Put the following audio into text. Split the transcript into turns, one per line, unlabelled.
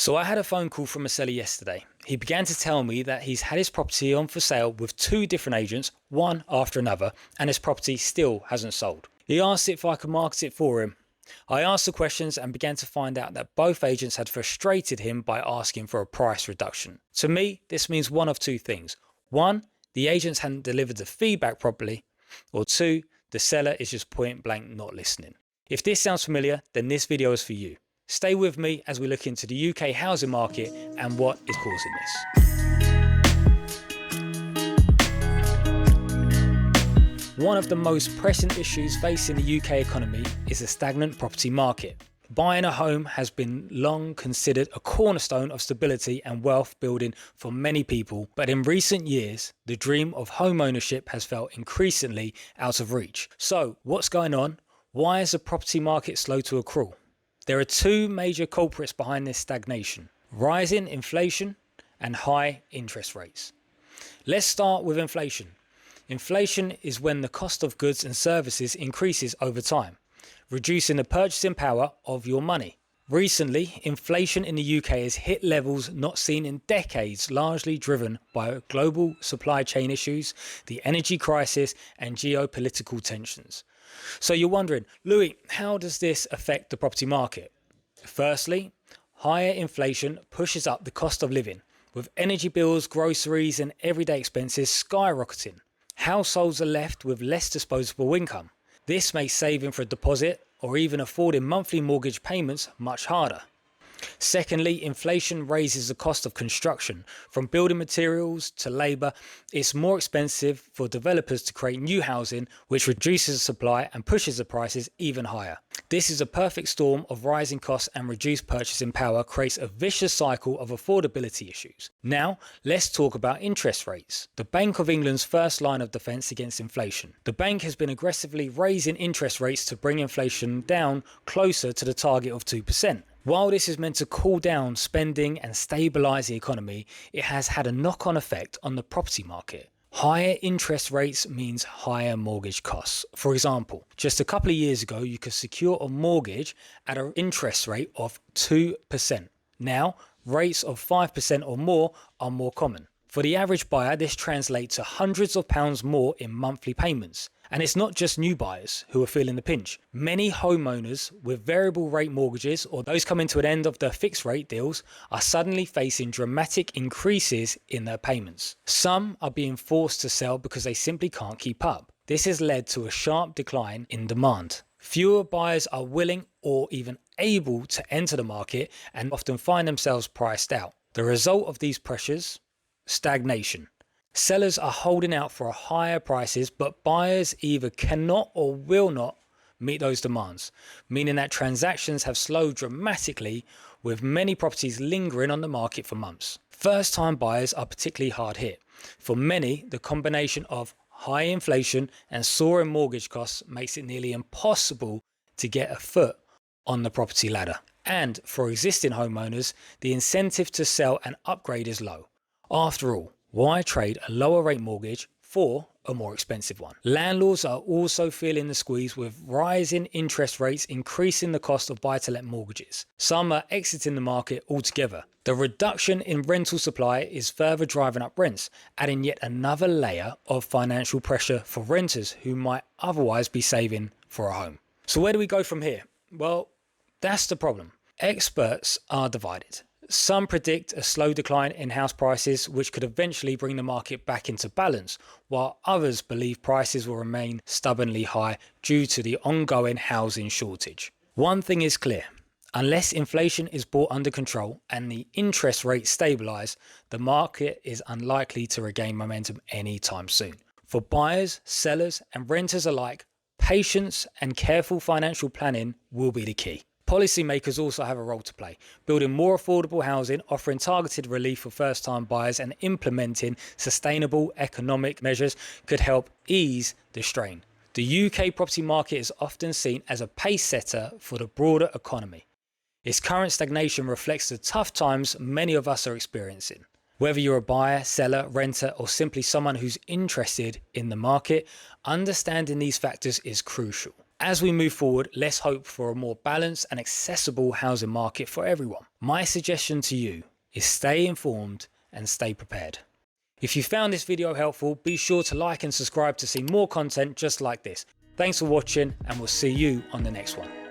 So I had a phone call from a seller yesterday. He began to tell me that he's had his property on for sale with two different agents, one after another, and his property still hasn't sold. He asked if I could market it for him. I asked the questions and began to find out that both agents had frustrated him by asking for a price reduction. To me, this means one of two things. One, the agents hadn't delivered the feedback properly, or two, the seller is just point blank not listening. If this sounds familiar, then this video is for you. Stay with me as we look into the UK housing market and what is causing this. One of the most pressing issues facing the UK economy is the stagnant property market. Buying a home has been long considered a cornerstone of stability and wealth building for many people, but in recent years, the dream of home ownership has felt increasingly out of reach. So, what's going on? Why is the property market slow to accrue? There are two major culprits behind this stagnation: rising inflation and high interest rates. Let's start with inflation. Inflation is when the cost of goods and services increases over time, reducing the purchasing power of your money. Recently, inflation in the UK has hit levels not seen in decades, largely driven by global supply chain issues, the energy crisis, and geopolitical tensions. So you're wondering, Louis, how does this affect the property market? Firstly, higher inflation pushes up the cost of living, with energy bills, groceries, and everyday expenses skyrocketing. Households are left with less disposable income. This makes saving for a deposit or even affording monthly mortgage payments much harder. Secondly, inflation raises the cost of construction. From building materials to labour, it's more expensive for developers to create new housing, which reduces the supply and pushes the prices even higher. This is a perfect storm of rising costs and reduced purchasing power, creates a vicious cycle of affordability issues. Now, let's talk about interest rates. The Bank of England's first line of defence against inflation. The bank has been aggressively raising interest rates to bring inflation down closer to the target of 2%. While this is meant to cool down spending and stabilise the economy, it has had a knock-on effect on the property market. Higher interest rates means higher mortgage costs. For example, just a couple of years ago, you could secure a mortgage at an interest rate of 2%. Now, rates of 5% or more are more common. For the average buyer, this translates to hundreds of pounds more in monthly payments. And it's not just new buyers who are feeling the pinch. Many homeowners with variable rate mortgages or those coming to an end of their fixed rate deals are suddenly facing dramatic increases in their payments. Some are being forced to sell because they simply can't keep up. This has led to a sharp decline in demand. Fewer buyers are willing or even able to enter the market and often find themselves priced out. The result of these pressures? Stagnation. Sellers are holding out for higher prices, but buyers either cannot or will not meet those demands, meaning that transactions have slowed dramatically, with many properties lingering on the market for months. First-time buyers are particularly hard hit. For many, the combination of high inflation and soaring mortgage costs makes it nearly impossible to get a foot on the property ladder. And for existing homeowners, the incentive to sell and upgrade is low. After all, why trade a lower rate mortgage for a more expensive one? Landlords are also feeling the squeeze, with rising interest rates increasing the cost of buy-to-let mortgages. Some are exiting the market altogether. The reduction in rental supply is further driving up rents, adding yet another layer of financial pressure for renters who might otherwise be saving for a home. So where do we go from here? Well, that's the problem. Experts are divided. Some predict a slow decline in house prices, which could eventually bring the market back into balance, while others believe prices will remain stubbornly high due to the ongoing housing shortage. One thing is clear: unless inflation is brought under control and the interest rates stabilise, the market is unlikely to regain momentum anytime soon. For buyers, sellers, and renters alike, patience and careful financial planning will be the key. Policymakers also have a role to play, building more affordable housing, offering targeted relief for first-time buyers, and implementing sustainable economic measures could help ease the strain. The UK property market is often seen as a pace setter for the broader economy. Its current stagnation reflects the tough times many of us are experiencing. Whether you're a buyer, seller, renter, or simply someone who's interested in the market, understanding these factors is crucial. As we move forward, let's hope for a more balanced and accessible housing market for everyone. My suggestion to you is stay informed and stay prepared. If you found this video helpful, be sure to like and subscribe to see more content just like this. Thanks for watching, and we'll see you on the next one.